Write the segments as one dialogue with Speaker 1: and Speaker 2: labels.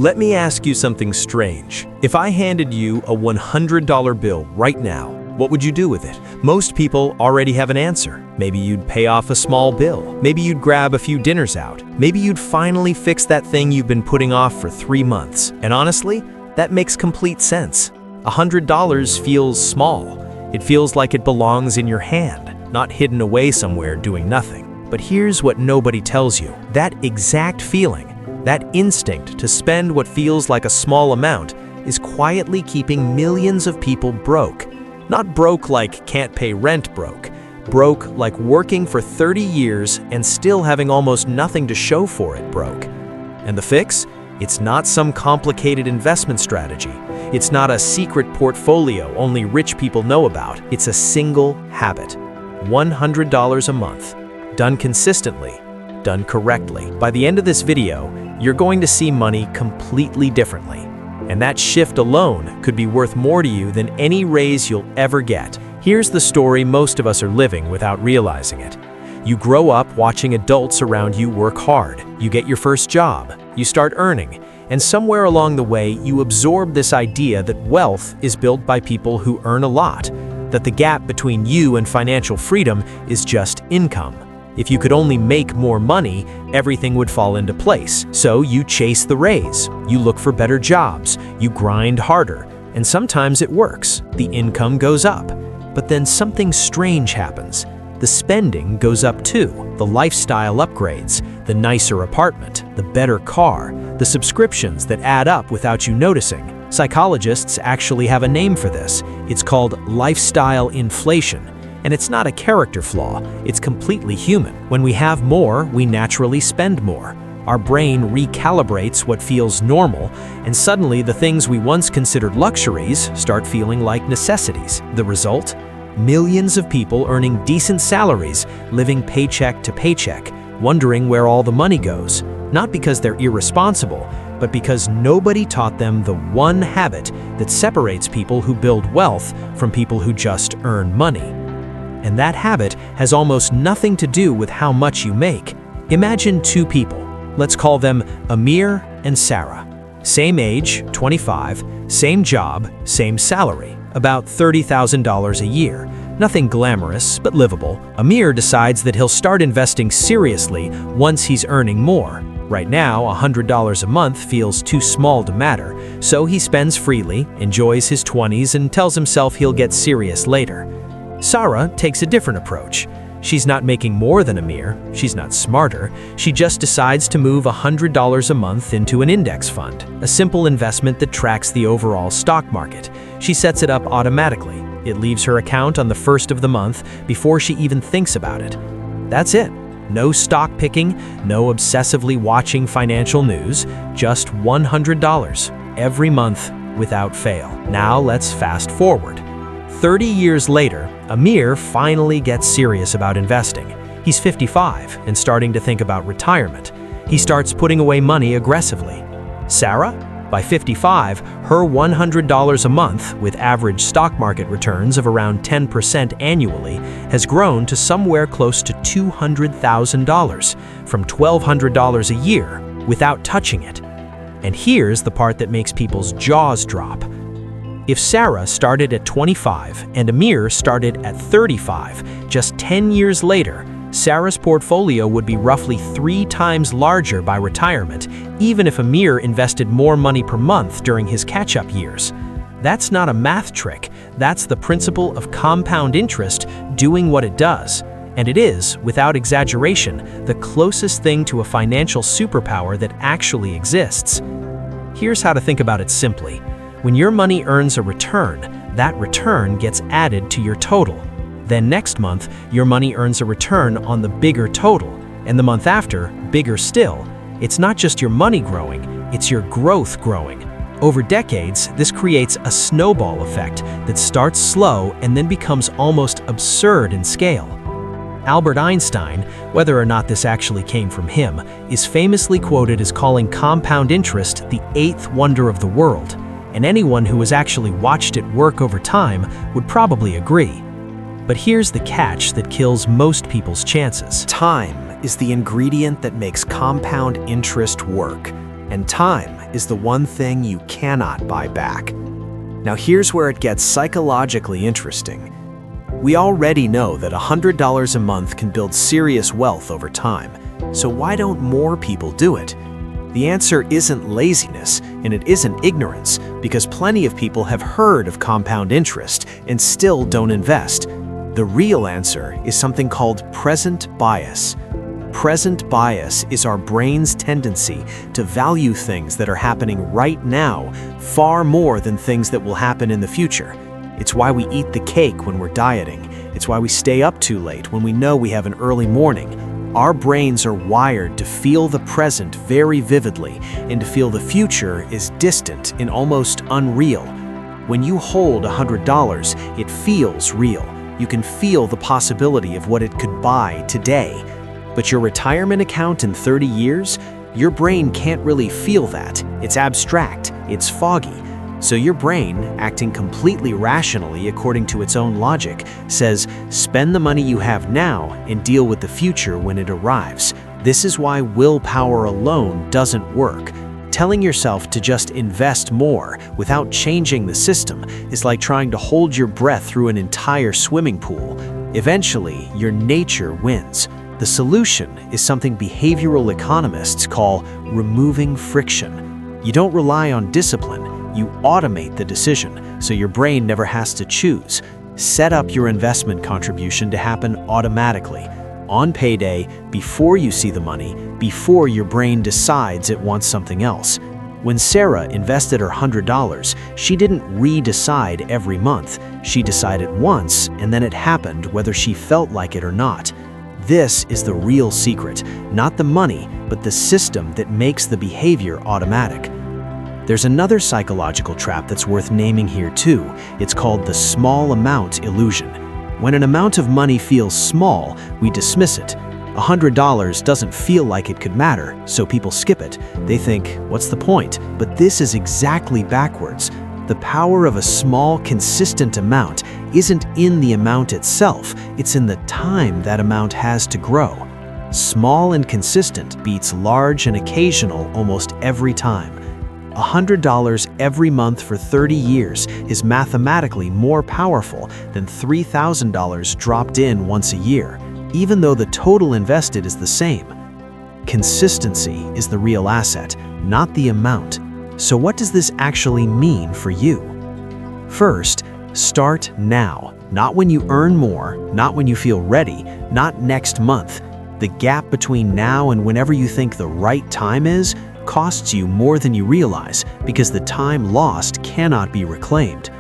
Speaker 1: Let me ask you something strange. If I handed you a $100 bill right now, what would you do with it? Most people already have an answer. Maybe you'd pay off a small bill. Maybe you'd grab a few dinners out. Maybe you'd finally fix that thing you've been putting off for 3 months. And honestly, that makes complete sense. $100 feels small. It feels like it belongs in your hand, not hidden away somewhere doing nothing. But here's what nobody tells you. That exact feeling, that instinct to spend what feels like a small amount, is quietly keeping millions of people broke. Not broke like can't pay rent broke. Broke like working for 30 years and still having almost nothing to show for it broke. And the fix? It's not some complicated investment strategy. It's not a secret portfolio only rich people know about. It's a single habit. $100 a month. Done consistently. Done correctly. By the end of this video, you're going to see money completely differently. And that shift alone could be worth more to you than any raise you'll ever get. Here's the story most of us are living without realizing it. You grow up watching adults around you work hard. You get your first job. You start earning. And somewhere along the way, you absorb this idea that wealth is built by people who earn a lot, that the gap between you and financial freedom is just income. If you could only make more money, everything would fall into place. So you chase the raise, you look for better jobs, you grind harder, and sometimes it works. The income goes up. But then something strange happens. The spending goes up too. The lifestyle upgrades, the nicer apartment, the better car, the subscriptions that add up without you noticing. Psychologists actually have a name for this. It's called lifestyle inflation. And it's not a character flaw, it's completely human. When we have more, we naturally spend more. Our brain recalibrates what feels normal, and suddenly the things we once considered luxuries start feeling like necessities. The result? Millions of people earning decent salaries, living paycheck to paycheck, wondering where all the money goes. Not because they're irresponsible, but because nobody taught them the one habit that separates people who build wealth from people who just earn money. And that habit has almost nothing to do with how much you make. Imagine two people. Let's call them Amir and Sarah. Same age, 25, same job, same salary, about $30,000 a year. Nothing glamorous, but livable. Amir decides that he'll start investing seriously once he's earning more. Right now, $100 a month feels too small to matter, so he spends freely, enjoys his 20s, and tells himself he'll get serious later. Sarah takes a different approach. She's not making more than Amir, she's not smarter, she just decides to move $100 a month into an index fund, a simple investment that tracks the overall stock market. She sets it up automatically. It leaves her account on the first of the month before she even thinks about it. That's it. No stock picking, no obsessively watching financial news, just $100 every month without fail. Now let's fast forward. 30 years later, Amir finally gets serious about investing. He's 55 and starting to think about retirement. He starts putting away money aggressively. Sarah? By 55, her $100 a month, with average stock market returns of around 10% annually, has grown to somewhere close to $200,000, from $1,200 a year, without touching it. And here's the part that makes people's jaws drop. If Sarah started at 25 and Amir started at 35, just 10 years later, Sarah's portfolio would be roughly 3 times larger by retirement, even if Amir invested more money per month during his catch-up years. That's not a math trick, that's the principle of compound interest doing what it does. And it is, without exaggeration, the closest thing to a financial superpower that actually exists. Here's how to think about it simply. When your money earns a return, that return gets added to your total. Then next month, your money earns a return on the bigger total, and the month after, bigger still. It's not just your money growing, it's your growth growing. Over decades, this creates a snowball effect that starts slow and then becomes almost absurd in scale. Albert Einstein, whether or not this actually came from him, is famously quoted as calling compound interest the 8th wonder of the world. And anyone who has actually watched it work over time would probably agree. But here's the catch that kills most people's chances. Time is the ingredient that makes compound interest work. And time is the one thing you cannot buy back. Now here's where it gets psychologically interesting. We already know that $100 a month can build serious wealth over time, so why don't more people do it? The answer isn't laziness, and it isn't ignorance, because plenty of people have heard of compound interest and still don't invest. The real answer is something called present bias. Present bias is our brain's tendency to value things that are happening right now far more than things that will happen in the future. It's why we eat the cake when we're dieting. It's why we stay up too late when we know we have an early morning. Our brains are wired to feel the present very vividly and to feel the future is distant and almost unreal. When you hold $100, it feels real. You can feel the possibility of what it could buy today. But your retirement account in 30 years, your brain can't really feel that. It's abstract, it's foggy. So your brain, acting completely rationally according to its own logic, says, spend the money you have now and deal with the future when it arrives. This is why willpower alone doesn't work. Telling yourself to just invest more without changing the system is like trying to hold your breath through an entire swimming pool. Eventually, your nature wins. The solution is something behavioral economists call removing friction. You don't rely on discipline. You automate the decision, so your brain never has to choose. Set up your investment contribution to happen automatically, on payday, before you see the money, before your brain decides it wants something else. When Sarah invested her $100, she didn't re-decide every month. She decided once, and then it happened whether she felt like it or not. This is the real secret, not the money, but the system that makes the behavior automatic. There's another psychological trap that's worth naming here too. It's called the small amount illusion. When an amount of money feels small, we dismiss it. $100 doesn't feel like it could matter, so people skip it. They think, what's the point? But this is exactly backwards. The power of a small, consistent amount isn't in the amount itself, it's in the time that amount has to grow. Small and consistent beats large and occasional almost every time. $100 every month for 30 years is mathematically more powerful than $3,000 dropped in once a year, even though the total invested is the same. Consistency is the real asset, not the amount. So what does this actually mean for you? First, start now, not when you earn more, not when you feel ready, not next month. The gap between now and whenever you think the right time is costs you more than you realize because the time lost cannot be reclaimed.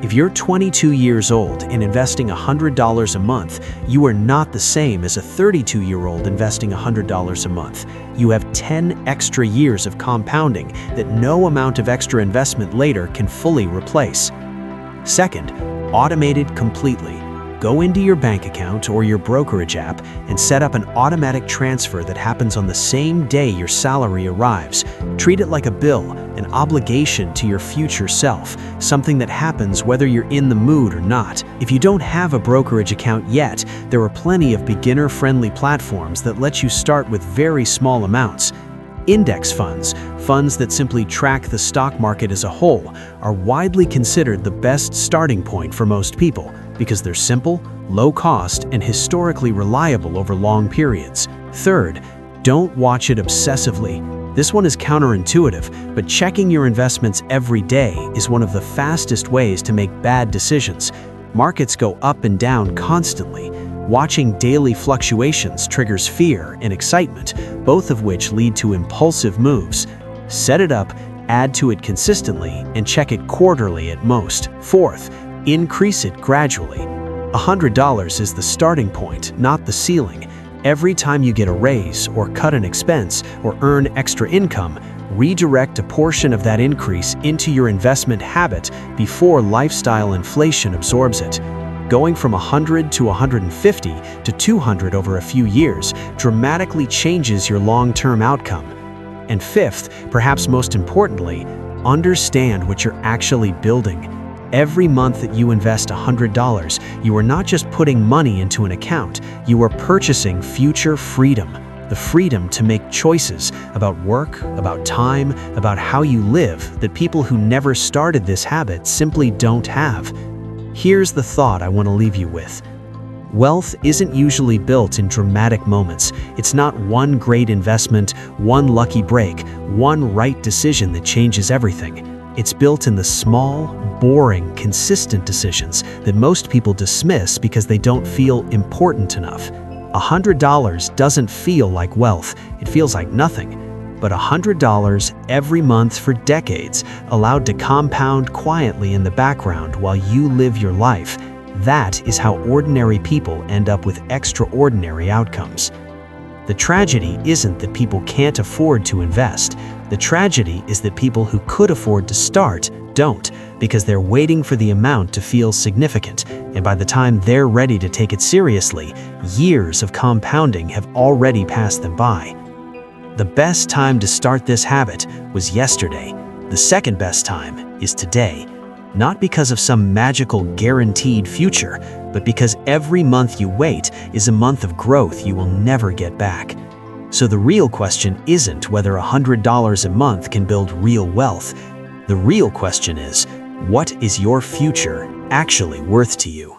Speaker 1: If you're 22 years old and investing $100 a month, you are not the same as a 32-year-old investing $100 a month. You have 10 extra years of compounding that no amount of extra investment later can fully replace. Second, automated completely. Go into your bank account or your brokerage app and set up an automatic transfer that happens on the same day your salary arrives. Treat it like a bill, an obligation to your future self, something that happens whether you're in the mood or not. If you don't have a brokerage account yet, there are plenty of beginner-friendly platforms that let you start with very small amounts. Index funds, funds that simply track the stock market as a whole, are widely considered the best starting point for most people because they're simple, low cost, and historically reliable over long periods. Third, don't watch it obsessively. This one is counterintuitive, but checking your investments every day is one of the fastest ways to make bad decisions. Markets go up and down constantly. Watching daily fluctuations triggers fear and excitement, both of which lead to impulsive moves. Set it up, add to it consistently, and check it quarterly at most. Fourth, increase it gradually. $100 is the starting point, not the ceiling. Every time you get a raise or cut an expense or earn extra income, redirect a portion of that increase into your investment habit before lifestyle inflation absorbs it. Going from 100 to 150 to 200 over a few years dramatically changes your long-term outcome. And fifth, perhaps most importantly, understand what you're actually building. Every month that you invest $100, you are not just putting money into an account, you are purchasing future freedom.
Speaker 2: the freedom to make choices about work, about time, about how you live that people who never started this habit simply don't have. Here's the thought I want to leave you with. Wealth isn't usually built in dramatic moments. It's not one great investment, one lucky break, one right decision that changes everything. It's built in the small, boring, consistent decisions that most people dismiss because they don't feel important enough. $100 doesn't feel like wealth, it feels like nothing. But $100 every month for decades, allowed to compound quietly in the background while you live your life, that is how ordinary people end up with extraordinary outcomes. The tragedy isn't that people can't afford to invest. The tragedy is that people who could afford to start don't, because they're waiting for the amount to feel significant, and by the time they're ready to take it seriously, years of compounding have already passed them by. The best time to start this habit was yesterday. The second best time is today. Not because of some magical guaranteed future, but because every month you wait is a month of growth you will never get back. So the real question isn't whether $100 a month can build real wealth. The real question is, what is your future actually worth to you?